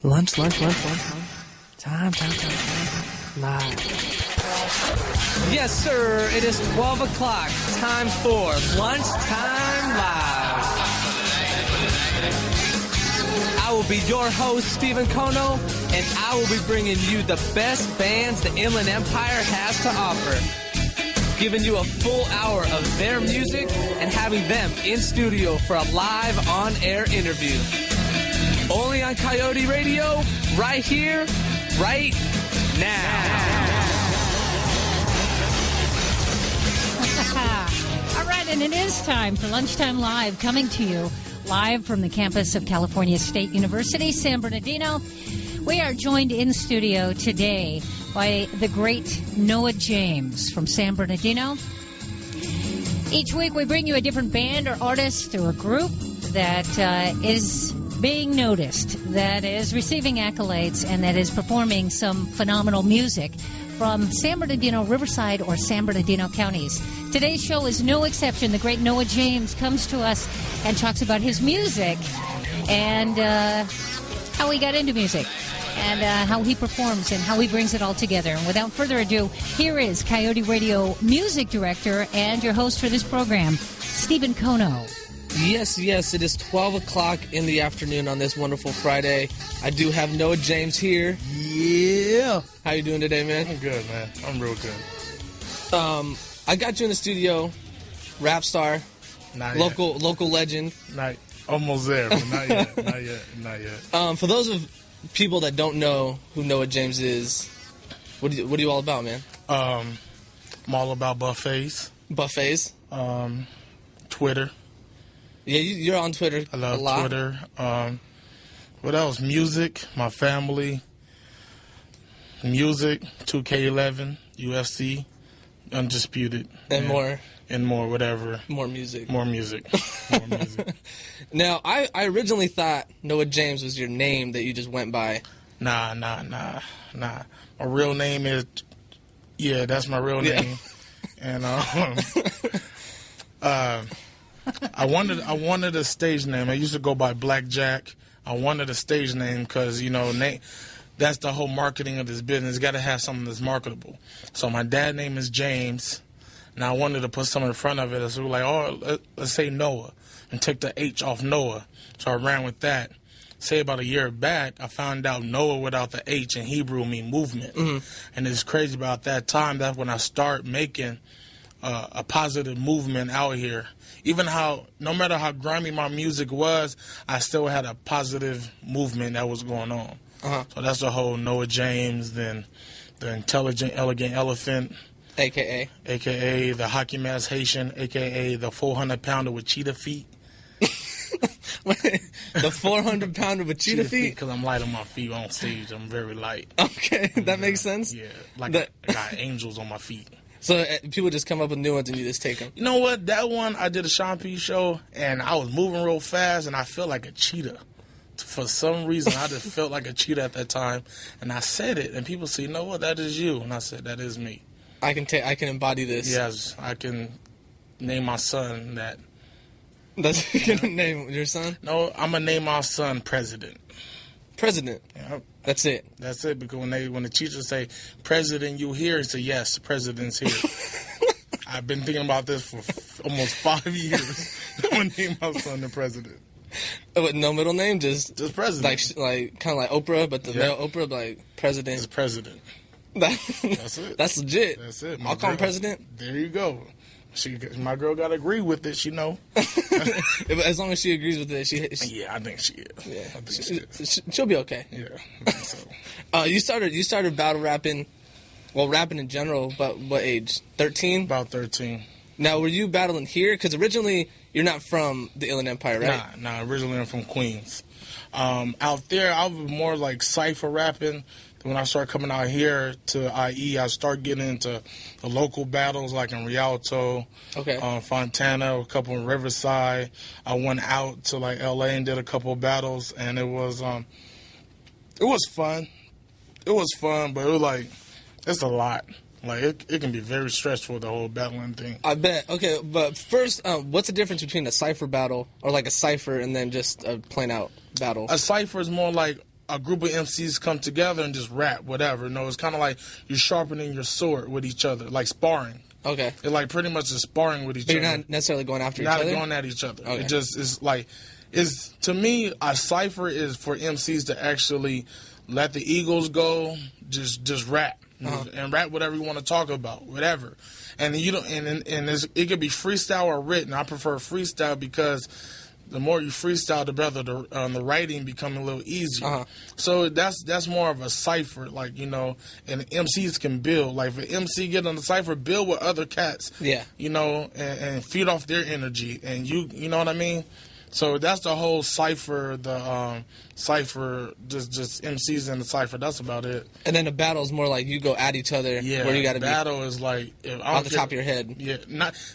Lunch. Time. Live. Yes, sir. It is 12 o'clock. Time for Lunchtime Live. I will be your host, Stephen Kono, and I will be bringing you the best bands the Inland Empire has to offer. Giving you a full hour of their music and having them in studio for a live on-air interview. Only on Coyote Radio, right here, right now. All right, and it is time for Lunchtime Live, coming to you live from the campus of California State University, San Bernardino. We are joined in studio today by the great Noah James from San Bernardino. Each week we bring you a different band or artist or a group that is being noticed, that is receiving accolades, and that is performing some phenomenal music from San Bernardino, Riverside, or San Bernardino counties. Today's show is no exception. The great Noah James comes to us and talks about his music and how he got into music and how he performs and how he brings it all together. And without further ado, here is Coyote Radio music director and your host for this program, Stephen Kono. Yes, it is 12 o'clock in the afternoon on this wonderful Friday. I do have Noah James here. Yeah. How you doing today, man? I'm good, man. I'm real good. I got you in the studio, rap star, local legend. Almost there, but not yet. For those of people that don't know who Noah James is, what are you all about, man? I'm all about buffets. Buffets? Twitter. Yeah, you're on Twitter. I love a lot. Twitter. What else? Music, my family. Music, 2K11, UFC, Undisputed. And more. And more, whatever. More music. More music. Now, I originally thought Noah James was your name that you just went by. Nah. My real name is... Yeah, that's my real name. And I wanted a stage name. I used to go by Blackjack. I wanted a stage name because, that's the whole marketing of this business. Got to have something that's marketable. So my dad's name is James, and I wanted to put something in front of it. So we were like, let's say Noah, and take the H off Noah. So I ran with that. Say about a year back, I found out Noah without the H in Hebrew mean movement. Mm-hmm. And it's crazy about that time. That's when I start making a positive movement out here. Even how, no matter how grimy my music was, I still had a positive movement that was going on. Uh-huh. So that's the whole Noah James, then the Intelligent Elegant Elephant. A.K.A. the Hockey Mask Haitian, A.K.A. the 400-pounder with cheetah feet. The 400-pounder with cheetah feet? Because I'm light on my feet on stage. I'm very light. Okay, that makes sense. Yeah, I got angels on my feet. So people just come up with new ones and you just take them? You know what? That one, I did a Sean P show, and I was moving real fast, and I felt like a cheetah. For some reason, I just felt like a cheetah at that time, and I said it, and people say, "No, what? That is you," and I said, "That is me." I can embody this. Yes, I can name my son that. That's you're gonna name your son? No, I'm gonna name my son President. President. Yeah. That's it. That's it. Because when the teachers say, "President, you here?" He say, "Yes, the president's here." I've been thinking about this for almost 5 years. I'm gonna name my son the President. But no middle name, just President. Like kind of like Oprah, but the male Oprah, like President. Just President. That's it. That's legit. That's it. I'll call him President. There you go. My girl got to agree with it. She know. As long as she agrees with it, yeah, I think she is. Yeah, I think she'll be okay. Yeah, I think so. You started battle rapping, rapping in general. But what age? 13. About 13. Now, were you battling here? Because originally you're not from the Inland Empire, right? Nah. Originally I'm from Queens. Out there, I was more like cypher rapping. When I started coming out here to IE, I started getting into the local battles, like in Rialto, Fontana, a couple in Riverside. I went out to like LA and did a couple of battles, and it was fun. It was fun, but it was like it's a lot. Like, it can be very stressful, the whole battling thing. I bet. Okay, but first, what's the difference between a cypher battle, or like a cypher, and then just a plain-out battle? A cypher is more like a group of MCs come together and just rap, whatever. It's kind of like you're sharpening your sword with each other, like sparring. Okay. It's like pretty much just sparring with each other. But you're not necessarily going after each other? Not going at each other. Okay. It just is like, to me, a cypher is for MCs to actually let the egos go, just rap. And rap whatever you want to talk about, whatever. And you don't, it could be freestyle or written. I prefer freestyle because the more you freestyle, the better the writing become a little easier. So that's more of a cipher, like, and MCs can build. Like, if an MC get on the cipher, build with other cats. Yeah. And feed off their energy. And you know what I mean? So that's the whole cipher, cipher, just MCs in the cipher. That's about it. And then the battle is more like you go at each other. Yeah, where you got to be. Battle is like off the top of your head. Yeah,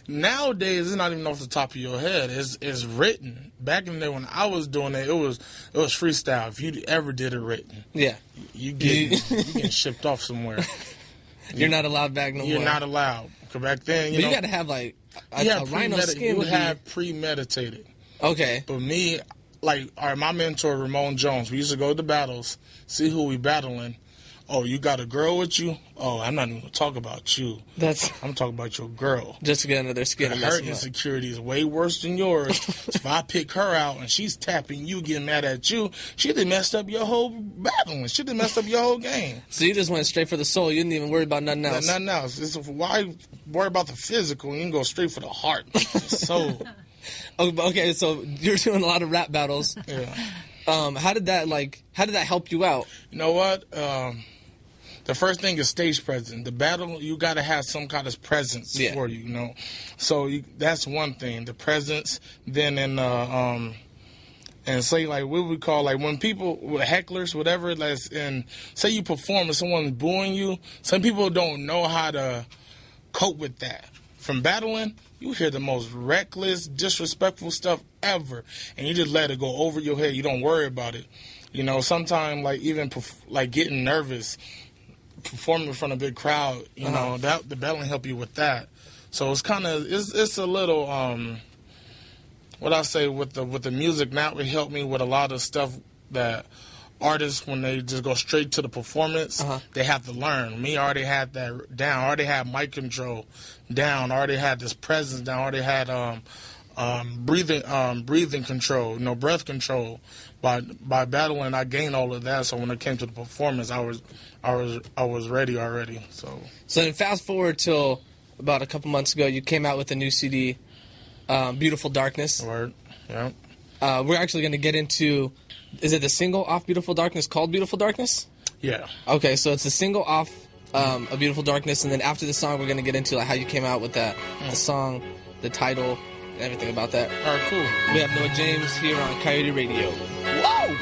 nowadays it's not even off the top of your head. It's written. Back in the day when I was doing it, it was freestyle. If you ever did it written, yeah, you get shipped off somewhere. You're not allowed back no more. You're not allowed. Because back then, you got to have like a rhino skin. You have premeditated. Okay. But me, like, all right, my mentor, Ramon Jones, we used to go to battles, see who we battling. Oh, you got a girl with you? Oh, I'm not even going to talk about you. I'm talking about your girl. Just to get under their skin. Her insecurity is way worse than yours. If I pick her out and she's tapping you, getting mad at you, she done messed up your whole battling. She done messed up your whole game. So you just went straight for the soul. You didn't even worry about nothing else. Nothing else. Why worry about the physical? You can go straight for the heart, the soul. Okay, so you're doing a lot of rap battles. Yeah. How did that help you out? You know what? The first thing is stage presence. The battle, you got to have some kind of presence for you, So that's one thing, the presence. Then and say, like, what we call, like, when people, hecklers, whatever, say you perform and someone's booing you, some people don't know how to cope with that. From battling, you hear the most reckless, disrespectful stuff ever, and you just let it go over your head. You don't worry about it. Sometimes, like, even like getting nervous, performing in front of a big crowd, that the battling help you with that. So it's kind of it's a little what I say with the music now, it helped me with a lot of stuff that artists, when they just go straight to the performance, they have to learn. Me, I already had that down. I already had mic control down. I already had this presence down. I already had breathing control, breath control. By battling, I gained all of that. So when it came to the performance, I was ready already. So then fast forward till about a couple months ago, you came out with a new CD, Beautiful Darkness. Word. Yeah. We're actually going to get into. Is it the single off Beautiful Darkness called Beautiful Darkness? Yeah. Okay, so it's the single off A Beautiful Darkness, and then after the song, we're going to get into like how you came out with that, the song, the title, and everything about that. All right, cool. We have Noah James here on Coyote Radio. Whoa!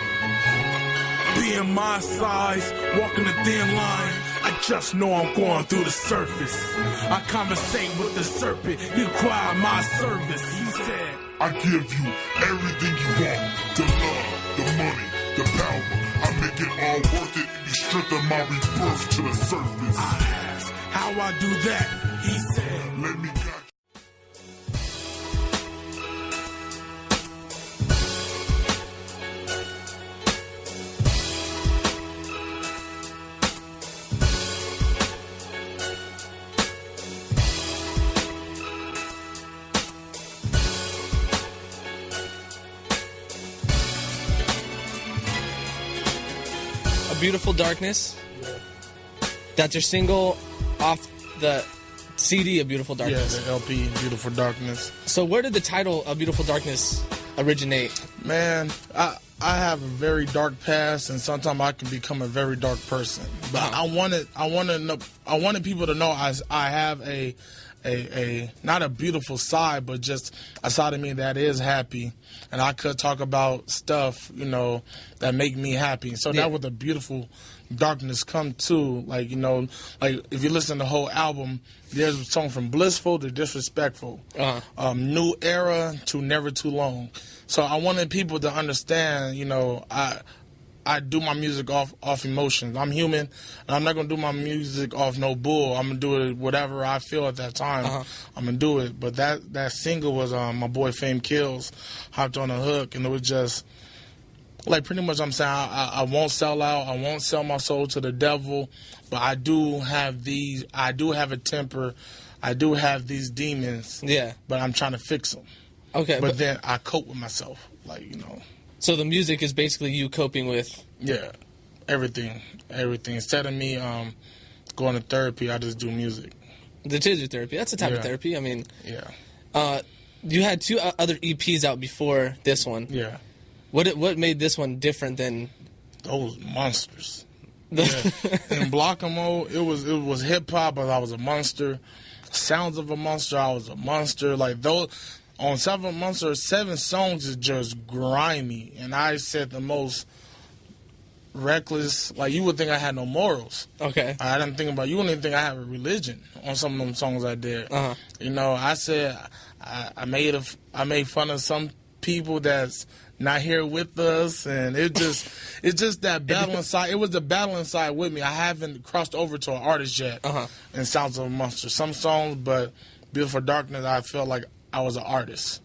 Being my size, walking a thin line, I just know I'm going through the surface. I conversate with the serpent, he require my service. He said, I give you everything you want, the love, the money, the power. I make it all worth it, you strengthen my rebirth to the surface. I asked how I do that, he said, let me guide you. Beautiful Darkness. That's your single off the CD of Beautiful Darkness. Yeah, the LP, Beautiful Darkness. So where did the title of Beautiful Darkness originate? Man, I have a very dark past, and sometimes I can become a very dark person. But I wanted people to know I have a not a beautiful side, but just a side of me that is happy, and I could talk about stuff, that make me happy. So that was the Beautiful Darkness come to, like if you listen to the whole album, there's a song from Blissful to Disrespectful, New Era to Never Too Long. So I wanted people to understand, I do my music off emotions. I'm human, and I'm not going to do my music off no bull. I'm going to do it whatever I feel at that time. I'm going to do it. But that single was my boy Fame Kills hopped on a hook, and it was just, Like, pretty much I'm saying I won't sell out. I won't sell my soul to the devil. But I do have a temper. I do have these demons. Yeah. But I'm trying to fix them. Okay. But then I cope with myself. Like, you know. So the music is basically you coping with... Yeah. Everything. Instead of me going to therapy, I just do music. That is your therapy. That's a type of therapy. I mean... Yeah. You had 2 other EPs out before this one. Yeah. What made this one different than... Those monsters. Yeah. In Blockamo, it was hip-hop, but I was a monster. Sounds of a Monster, I was a monster. Like, those... On 7 Monsters, 7 songs is just grimy. And I said the most reckless... Like, you would think I had no morals. Okay. I didn't think about... You wouldn't even think I have a religion on some of them songs I did. Uh-huh. You know, I said... I made fun of some people that's not here with us, and it's just that battle inside. It was the battle inside with me. I haven't crossed over to an artist yet. In Sounds of a Monster. Some songs, but Beautiful Darkness, I felt like I was an artist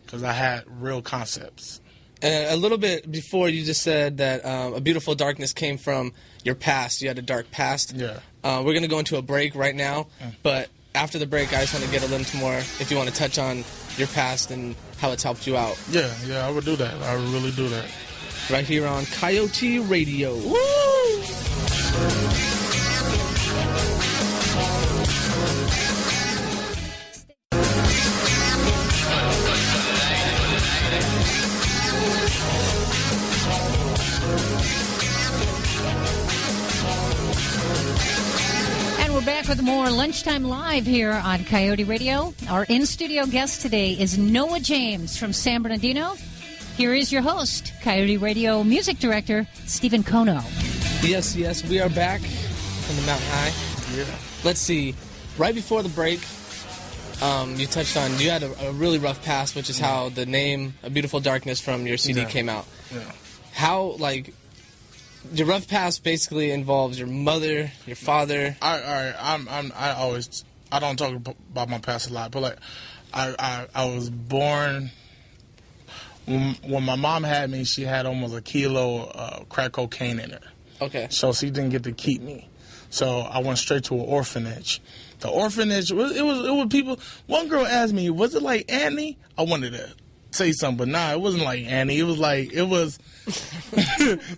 because I had real concepts. A little bit before, you just said that A Beautiful Darkness came from your past. You had a dark past. Yeah. We're going to go into a break right now, but after the break, I just want to get a little more, if you want to touch on your past and how it's helped you out. Yeah, I would do that. I would really do that. Right here on Coyote Radio. Woo! Back with more Lunchtime Live here on Coyote Radio. Our in-studio guest today is Noah James from San Bernardino. Here is your host, Coyote Radio music director, Stephen Kono. Yes, we are back from the Mountain High. Yeah. Let's see. Right before the break, you touched on, you had a really rough past, which is how the name A Beautiful Darkness from your CD came out. Yeah. How, like... Your rough past basically involves your mother, your father. I don't talk about my past a lot, but like I was born when my mom had me. She had almost a kilo of crack cocaine in her. Okay. So she didn't get to keep me. So I went straight to an orphanage. The orphanage it was people. One girl asked me, "Was it like Annie?" I wanted to say something, but nah, it wasn't like Annie. It was like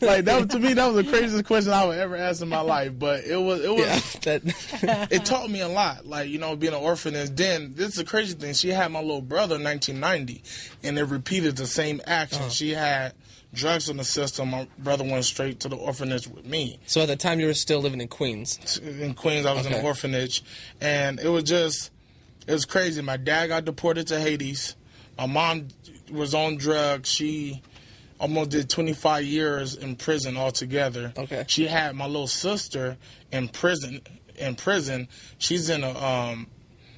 like that. To me, that was the craziest question I would ever ask in my life. But it was. Yeah, it taught me a lot. Like, you know, being an orphanage. Then this is the crazy thing. She had my little brother in 1990, and it repeated the same action. She had drugs in the system. My brother went straight to the orphanage with me. So at the time, you were still living in Queens. In Queens, I was in an orphanage, and it was crazy. My dad got deported to Hades. My mom was on drugs. She almost did 25 years in prison altogether. Okay. She had my little sister in prison. She's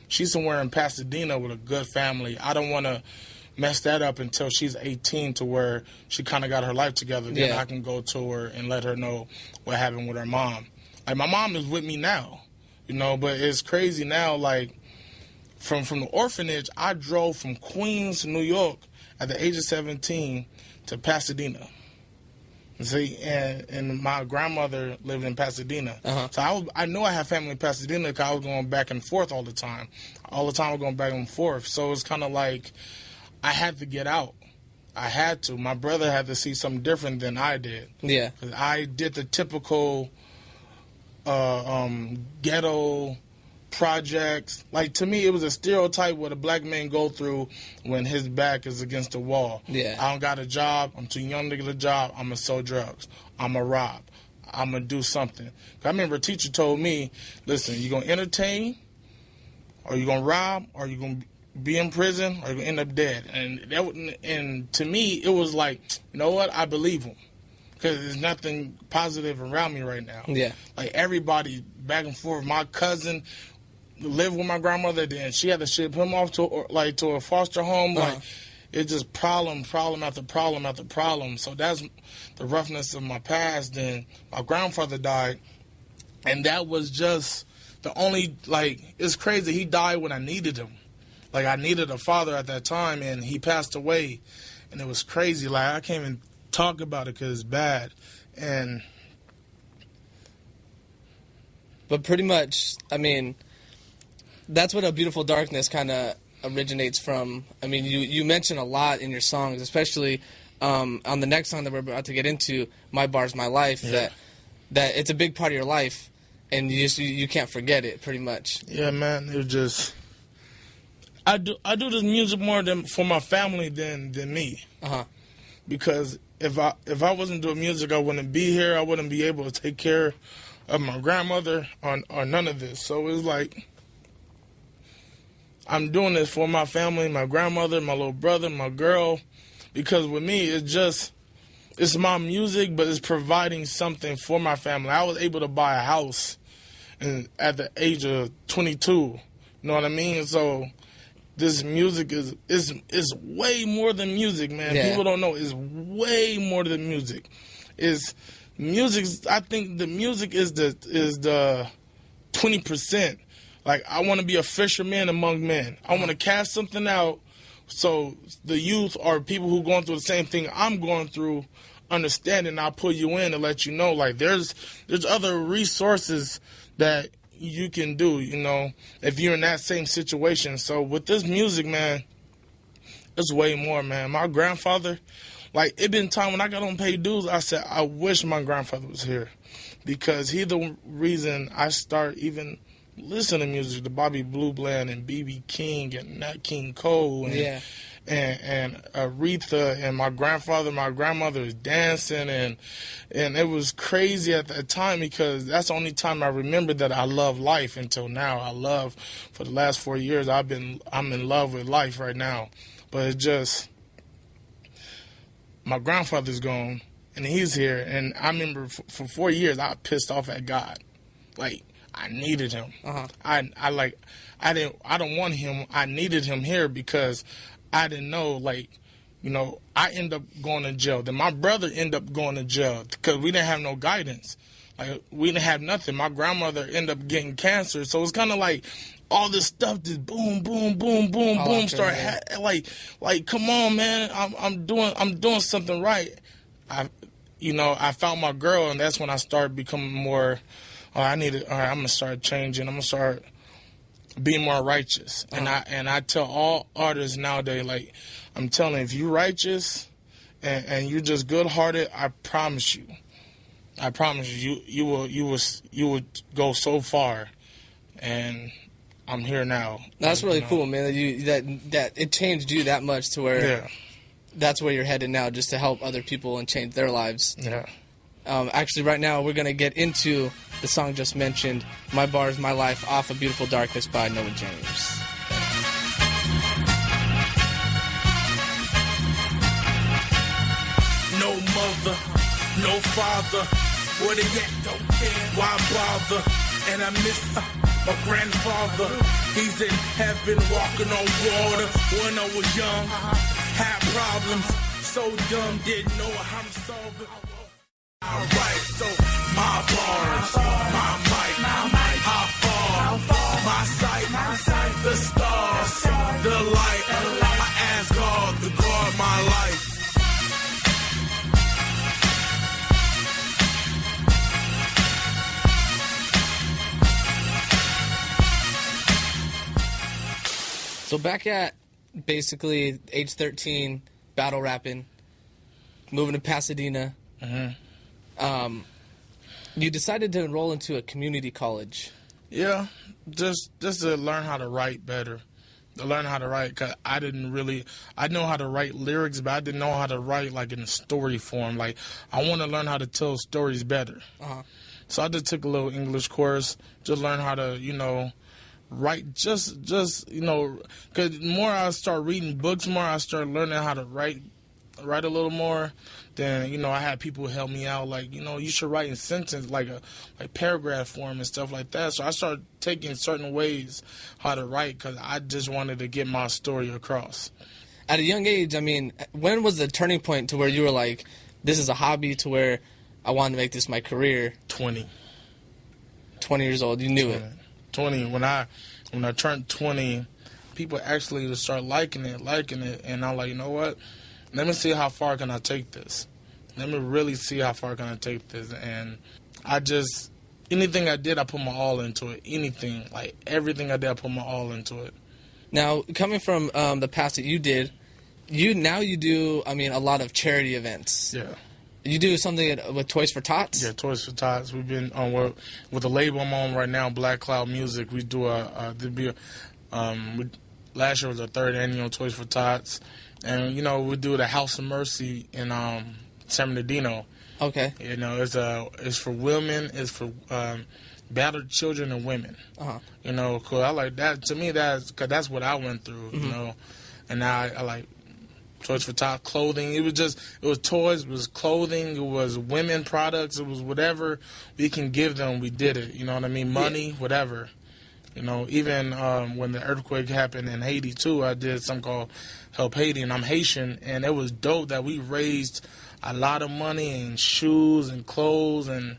she's somewhere in Pasadena with a good family. I don't want to mess that up until she's 18, to where she kind of got her life together. Then I can go to her and let her know what happened with her mom. Like, my mom is with me now, you know, but it's crazy now. Like, from the orphanage, I drove from Queens to New York at the age of 17 to Pasadena. See, and my grandmother lived in Pasadena. So I knew I had family in Pasadena because I was going back and forth all the time. I was going back and forth. So it's kind of like I had to get out. I had to. My brother had to see something different than I did. Yeah. 'Cause I did the typical ghetto projects. Like, to me, it was a stereotype what a black man go through when his back is against the wall. Yeah. I don't got a job. I'm too young to get a job. I'm going to sell drugs. I'm going to rob. I'm going to do something. I remember a teacher told me, listen, you're going to entertain, or you're going to rob, or you're going to be in prison, or you're going to end up dead. And to me, it was like, you know what? I believe him. Because there's nothing positive around me right now. Yeah. Like, everybody back and forth. My cousin lived with my grandmother, then she had to ship him off to a foster home. Like, it's just problem after problem after problem. So that's the roughness of my past. Then my grandfather died, and that was just the only, like, it's crazy. He died when I needed him. Like, I needed a father at that time, and he passed away, and it was crazy. Like, I can't even talk about it because it's bad. But pretty much, I mean, that's what A Beautiful Darkness kind of originates from. I mean, you mention a lot in your songs, especially on the next song that we're about to get into, My Bar's My Life, that it's a big part of your life, and you can't forget it, pretty much. Yeah, man, it was just... I do this music more for my family than me. Because if I wasn't doing music, I wouldn't be here. I wouldn't be able to take care of my grandmother or none of this. So it was like, I'm doing this for my family, my grandmother, my little brother, my girl. Because with me, it's my music, but it's providing something for my family. I was able to buy a house at the age of 22. You know what I mean? So this music is way more than music, man. Yeah. People don't know. It's way more than music. I think the music is the 20%. Like, I want to be a fisherman among men. I want to cast something out so the youth or people who are going through the same thing I'm going through understand, and I'll pull you in and let you know, like, there's other resources that you can do, you know, if you're in that same situation. So with this music, man, it's way more, man. My grandfather, like, it been time when I got on paid dues, I said, I wish my grandfather was here, because he the reason I start even listening to music, the Bobby Blue Bland and B.B. King and Nat King Cole and Aretha, and my grandmother was dancing, and it was crazy at that time, because that's the only time I remember that I love life until now. For the last 4 years, I'm in love with life right now. But it's just, my grandfather's gone, and he's here, and I remember for 4 years, I pissed off at God. Like, I needed him. I don't want him. I needed him here because I didn't know, like, you know, I ended up going to jail. Then my brother ended up going to jail because we didn't have no guidance. Like, we didn't have nothing. My grandmother ended up getting cancer. So it's kind of like all this stuff just boom, boom, boom, boom, boom. Like, come on, man. I'm doing something right. I found my girl, and that's when I started becoming more... I'm going to start changing. I'm going to start being more righteous. And I tell all artists nowadays, like, I'm telling you, if you're righteous and you're just good-hearted, I promise you, you will go so far. And I'm here now. That's really cool, man. That it changed you that much to where that's where you're headed now, just to help other people and change their lives. Yeah. Actually, right now, we're going to get into the song just mentioned, My Bar's My Life, off A Beautiful Darkness by Noah James. No mother, no father, where they at, don't care, why bother? And I miss my grandfather, he's in heaven walking on water. When I was young, had problems, so dumb, didn't know how to solve it. Alright, so my bars, my mic, how far, my sight, the stars, the light, I ask God to guard my life. So back at basically age 13, battle rapping, moving to Pasadena. You decided to enroll into a community college. Yeah, just to learn how to write better. To learn how to write, because I know how to write lyrics, but I didn't know how to write, like, in a story form. Like, I want to learn how to tell stories better. So I just took a little English course, just learn how to, you know, write, just you know, because the more I start reading books, more I start learning how to write a little more. Then, you know, I had people help me out, like, you know, you should write in sentence, like paragraph form and stuff like that. So I started taking certain ways how to write, because I just wanted to get my story across. At a young age, I mean, when was the turning point to where you were like, this is a hobby, to where I wanted to make this my career? 20 years old, you knew 20. it. 20, when I turned 20, people actually start liking it, and I'm like, you know what? Let me see how far can I take this. let me really see how far can I take this. And I just, anything I did, I put my all into it. Anything, like everything I did, I put my all into it. Now, coming from the past that you did, you do, I mean, a lot of charity events. Yeah. You do something with Toys for Tots? Yeah, Toys for Tots. We've been on with the label I'm on right now, Black Cloud Music. We do last year was our 3rd annual Toys for Tots, and we do the House of Mercy in San Bernardino. Okay. It's for women. It's for battered children and women. Uh-huh. Cause I like that. To me, that's what I went through. Mm-hmm. And now I like Toys for Tots clothing. It was toys, it was clothing, it was women products, it was whatever we can give them, we did it. You know what I mean? Money, whatever. Even when the earthquake happened in Haiti too, I did something called Help Haiti, and I'm Haitian, and it was dope that we raised a lot of money in shoes and clothes, and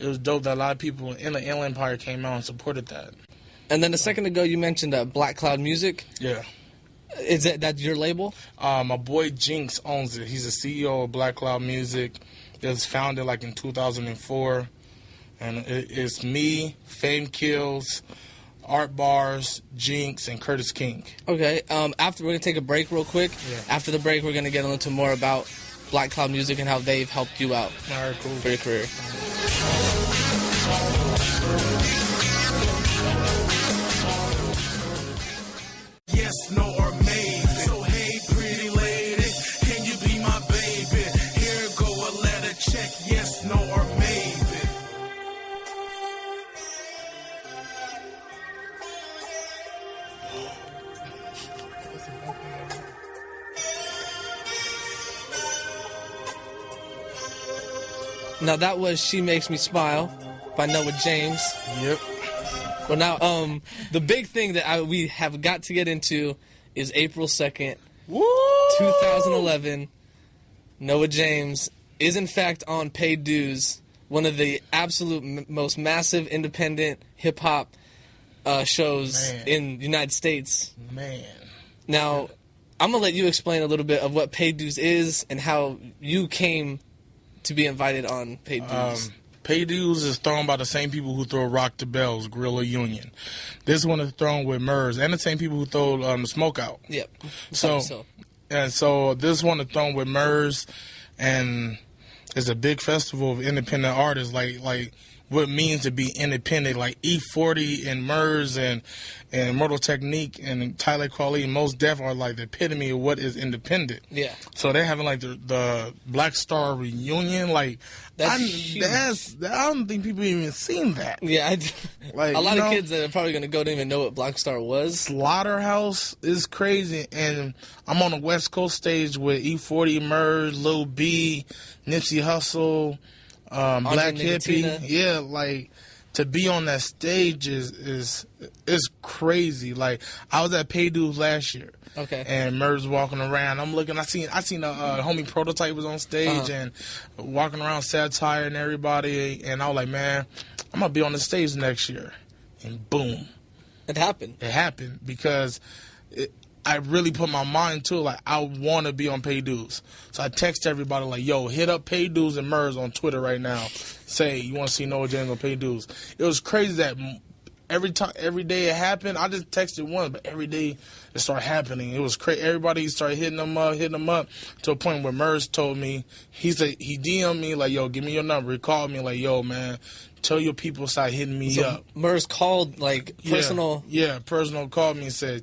it was dope that a lot of people in the Inland Empire came out and supported that. And then a second ago, you mentioned Black Cloud Music. Yeah. Is that your label? My boy Jinx owns it. He's the CEO of Black Cloud Music. It was founded like in 2004. And it's me, Fame Kills, Art Bars, Jinx, and Curtis King. Okay. After we're going to take a break real quick. Yeah. After the break, we're going to get a little more about Black Cloud Music and how they've helped you out for your career. Yes, no, or maybe. So hey, pretty lady, can you be my baby? Here go a letter, check yes, no, or maybe. Now that was She Makes Me Smile by Noah James. Yep. Well, now, the big thing that we have got to get into is April 2nd, 2011. Noah James is, in fact, on Paid Dues, one of the absolute most massive independent hip-hop shows in the United States. Man. Now, I'm going to let you explain a little bit of what Paid Dues is and how you came to be invited on Paid Dues. Paid Dues is thrown by the same people who throw Rock the Bells, Guerrilla Union. This one is thrown with Murs, and the same people who throw the Smoke Out. Yep. So this one is thrown with Murs, and it's a big festival of independent artists, like what it means to be independent, like E40 and Murs and Immortal Technique and Tyler Kweli and Mos Def are like the epitome of what is independent. Yeah. So they're having like the Black Star reunion. Like I don't think people even seen that. Yeah. Like a lot of kids that are probably going to go don't even know what Black Star was. Slaughterhouse is crazy, and I'm on the West Coast stage with E40, Murs, Lil B, Nipsey Hussle, Black Hippie. Yeah, like to be on that stage is crazy. Like I was at Paid Dues last year. Okay. And Murs walking around. I'm looking. I seen a homie Prototype was on stage and walking around Satire and everybody. And I was like, man, I'm gonna be on the stage next year. And boom, it happened. It happened because I really put my mind to it. Like I want to be on Paid Dues. So I text everybody like, yo, hit up Paid Dues and Murs on Twitter right now. Say you want to see Noah James on Paid Dues. It was crazy that every day it happened. I just texted one, but every day it started happening. It was crazy. Everybody started hitting them up to a point where Murs told me, he DM'd me like, yo, give me your number. He called me like, yo, man, tell your people start hitting me up. Murs called like personal. Yeah, personal called me and said,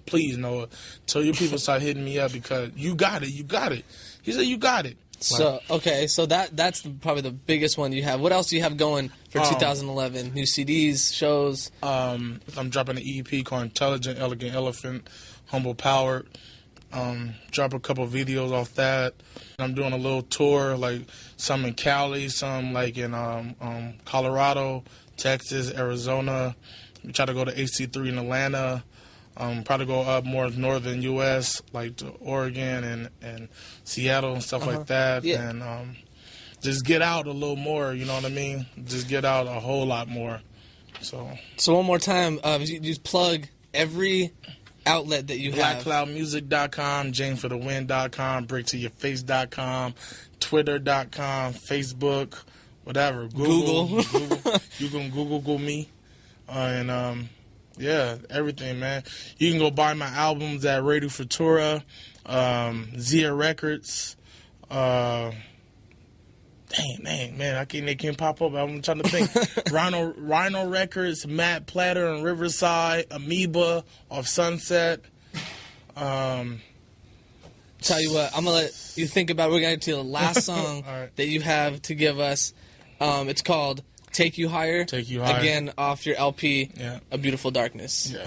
please Noah, tell your people start hitting me up because you got it. He said, you got it. So okay, so that's probably the biggest one you have. What else do you have going for 2011? New CDs, shows. I'm dropping an EP called Intelligent, Elegant Elephant, Humble Powered. Drop a couple videos off that. I'm doing a little tour, like some in Cali, some like in Colorado, Texas, Arizona. We try to go to AC3 in Atlanta. Probably go up more northern U.S., like to Oregon and Seattle and stuff like that. Yeah. And just get out a little more, you know what I mean? Just get out a whole lot more. So one more time, you just plug every outlet that you have. BlackCloudMusic.com, JamesForTheWin.com, BreakToYourFace.com, Twitter.com, Facebook, whatever. Google. You can Google me. And yeah, everything, man. You can go buy my albums at Radio Futura, Zia Records. Dang, man, they can't pop up. I'm trying to think. Rhino Records, Matt Platter and Riverside, Amoeba off Sunset. Tell you what, I'm going to let you think about it. We're going to get to the last song that you have to give us. It's called Take You Higher. Take You Higher. Again, off your LP, Yeah. A Beautiful Darkness. Yeah.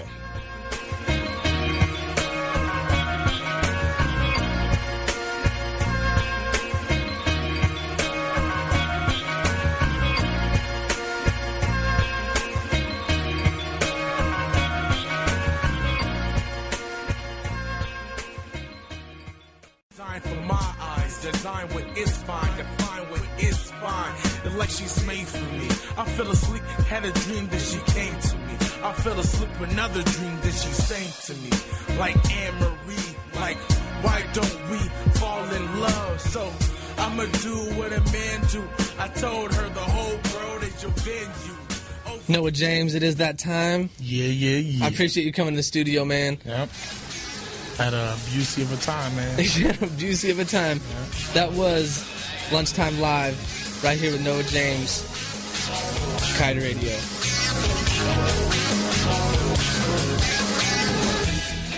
For my eyes, design what is fine, define what is fine. It's like she's made for me. I fell asleep, had a dream that she came to me. I fell asleep with another dream that she sang to me. Like Anne-Marie, like why don't we fall in love? So I'ma do what a man do. I told her the whole world is your venue. Noah James, it is that time. Yeah. I appreciate you coming to the studio, man. Yep. Had a beauty of a time, man. Beauty of a time. Yeah. That was Lunchtime Live, right here with Noah James, Coyote Radio.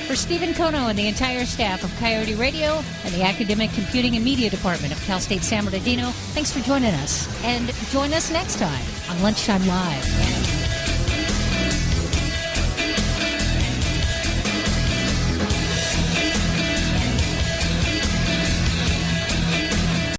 For Stephen Kono and the entire staff of Coyote Radio and the Academic Computing and Media Department of Cal State San Bernardino, thanks for joining us. And join us next time on Lunchtime Live.